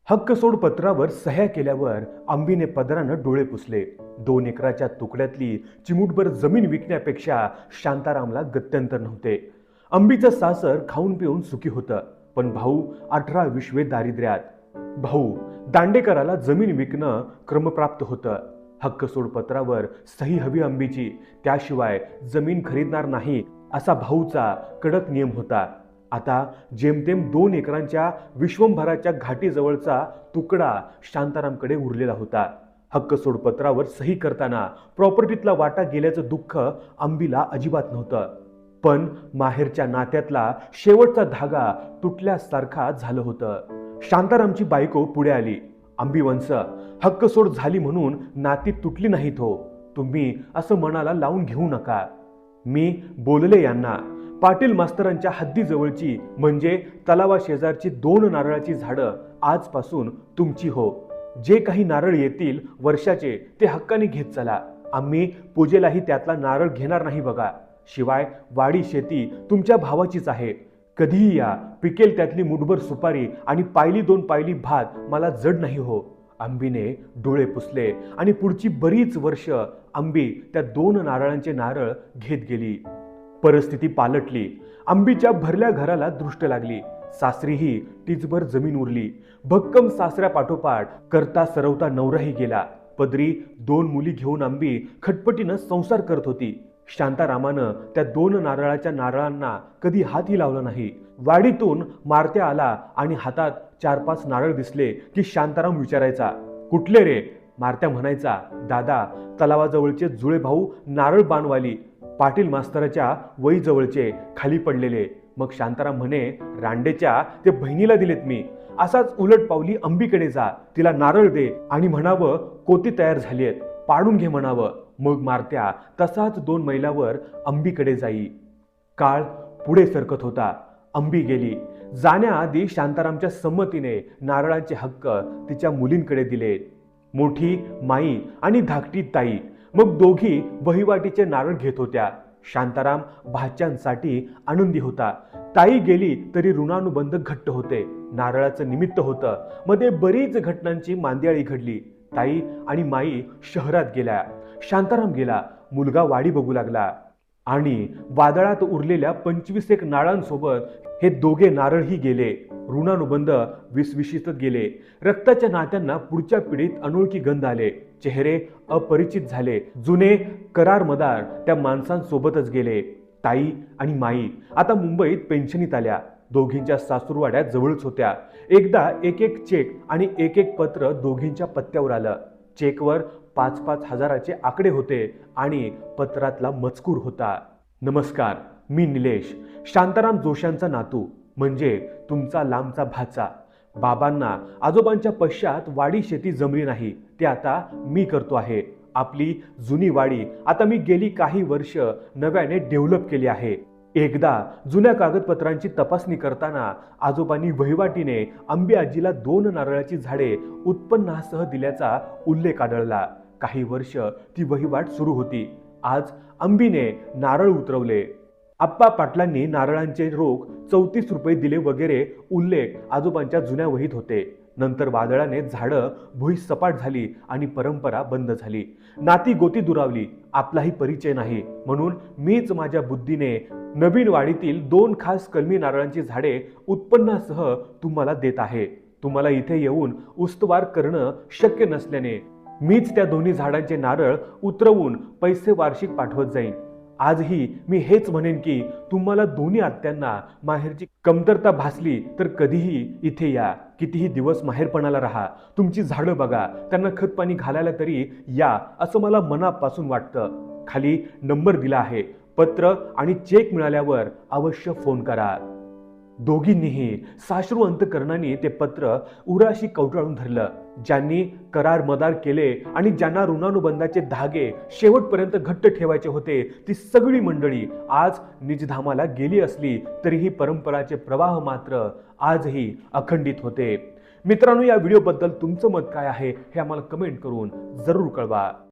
हक्क सोड पत्रावर सह्या केल्यावर आंबीने पदरानं डोळे पुसले। 2 एकराच्या तुकड्यातली चिमूटभर जमीन विकण्यापेक्षा शांतारामला गत्यंतर नव्हते। आंबीचं सासर खाऊन पिऊन सुखी होतं, पण भाऊ 18-20 दारिद्र्यात। भाऊ दांडेकराला जमीन विकणं क्रमप्राप्त होतं। हक्क सोड पत्रावर सही हवी आंबीची, त्याशिवाय जमीन खरीदणार नाही असा भाऊचा कडक नियम होता। आता जेमतेम 2 एकरांच्या विश्वंभराच्या घाटीजवळचा तुकडा शांतारामकडे उरलेला होता। हक्क सोड पत्रावर सही करताना प्रॉपर्टीतला वाटा गेल्याचं दुःख आंबीला अजिबात नव्हतं, पण माहेरच्या नात्यातला शेवटचा धागा तुटल्यासारखा झालं होतं। शांतारामची बायको पुढे आली। आंबी वंश, हक्क सोड झाली म्हणून नाती तुटली नाहीत हो, तुम्ही असं मनाला लावून घेऊ नका। मी बोलले यांना, पाटील मास्तरांच्या हद्दीजवळची म्हणजे तलावा शेजारची 2 नारळाची झाडं आजपासून तुमची हो। जे काही नारळ येतील वर्षाचे ते हक्काने घेत चला, आम्ही पूजेलाही त्यातला नारळ घेणार नाही बघा। शिवाय वाडी शेती तुमच्या भावाचीच आहे, कधीही या, पिकेल त्यातली मुठभर सुपारी आणि पायली 2 पायली भात मला जड नाही हो। आंबीने डोळे पुसले आणि पुढची बरीच वर्ष आंबी त्या 2 नारळांचे नारळ घेत गेली। परिस्थिती पालटली। आंबीच्या भरल्या घराला दृष्ट लागली। सासरीही टिचभर जमीन उरली। भक्कम सासऱ्या पाठोपाठ करता सरवता नवराही गेला। पदरी 2 मुली घेऊन आंबी खटपटीनं संसार करत होती। शांतारामानं त्या 2 नारळाच्या नारळांना कधी हातही लावला नाही। वाडीतून मारत्या आला आणि हातात 4-5 नारळ दिसले की शांताराम विचारायचा, कुठले रे? मारत्या म्हणायचा, दादा, तलावाजवळचे जुळे भाऊ नारळ बाणवाली, पाटील मास्तराच्या वहीजवळचे खाली पडलेले। मग शांताराम म्हणे, रांडेच्या ते बहिणीला दिलेत मी। असाच उलट पावली अंबीकडे जा, तिला नारळ दे आणि म्हणावं कोती तयार झालीयत, पाडून घे म्हणावं। मग मारत्या तसाच 2 मैलावर अंबीकडे जाई। काळ पुढे सरकत होता। अंबी गेली। जाण्याआधी शांतारामच्या संमतीने नारळांचे हक्क तिच्या मुलींकडे दिले, मोठी माई आणि धाकटी ताई। मग दोघी वहिवाटीचे नारळ घेत होत्या। शांताराम भाच्यांसाठी आनंदी होता। ताई गेली तरी ऋणानुबंध घट्ट होते। नारळाचं निमित्त होतं, मध्ये बरीच घटनांची मांदियाळी घडली। ताई आणि माई शहरात गेल्या, शांताराम गेला। मुलगा वाडी बघू लागला आणि वादळात उरलेल्या 25 नारळांसोबत हे दोघे नारळही गेले। ऋणानुबंध विसविशीत गेले। रक्ताच्या नात्यांना पुढच्या पिढीत अनोळखी गंध आले। चेहरे अपरिचित झाले। जुने करारमदार त्या माणसांसोबतच गेले। ताई आणि माई आता मुंबईत पेन्शनीत आल्या। दोघींच्या सासूरवाड्या जवळच होत्या। एकदा एक चेक आणि एक पत्र दोघींच्या पत्त्यावर आलं। चेकवर 5-5 हजाराचे आकडे होते आणि पत्रातला मजकूर होता, नमस्कार, मी निलेश, शांताराम जोशांचा नातू, म्हणजे तुमचा लांबचा भाचा। बाबांना आजोबांच्या पश्चात वाडी शेती जमली नाही, ते आता मी करतो आहे। आपली जुनी वाडी आता मी गेली काही वर्ष नव्याने डेव्हलप केली आहे। एकदा जुन्या कागदपत्रांची तपासणी करताना आजोबांनी वहिवाटीने आंबी आजीला 2 नारळाची झाडे उत्पन्नासह दिल्याचा उल्लेख आढळला। काही वर्ष ती वहिवाट सुरू होती। आज आंबीने नारळ उतरवले। आप्पा पाटलांनी नारळांचे रोख 34 रुपये दिले वगैरे उल्लेख आजोबांच्या जुन्या वहीत होते। नंतर वादळाने झाडं भुई सपाट झाली आणि परंपरा बंद झाली। नाती गोती दुरावली। आपलाही परिचय नाही, म्हणून मीच माझ्या बुद्धीने नवीन वाडीतील 2 खास कलमी नारळांची झाडे उत्पन्नासह तुम्हाला देत आहे। तुम्हाला इथे येऊन उस्तवार करणं शक्य नसल्याने मीच त्या दोन्ही झाडांचे नारळ उतरवून पैसे वार्षिक पाठवत जाईन। आजही मी हेच म्हणेन की तुम्हाला दोन्ही आत्यांना माहेरची कमतरता भासली तर कधीही इथे या, कितीही दिवस माहेरपणाला राहा, तुमची झाडं बघा, त्यांना खत पाणी घालायला तरी या, असं मला मनापासून वाटतं। खाली नंबर दिला आहे, पत्र आणि चेक मिळाल्यावर अवश्य फोन करा। दोघींनीही साश्रू अंतकरणाने ते पत्र उराशी कवटाळून धरलं। ज्यांनी करार मदार केले आणि ज्यांना ऋणानुबंधाचे धागे शेवटपर्यंत घट्ट ठेवायचे होते, ती सगळी मंडळी आज निजधामाला गेली असली तरीही परंपराचे प्रवाह मात्र आजही अखंडित होते। मित्रांनो, या व्हिडिओबद्दल तुमचं मत काय आहे हे आम्हाला कमेंट करून जरूर कळवा।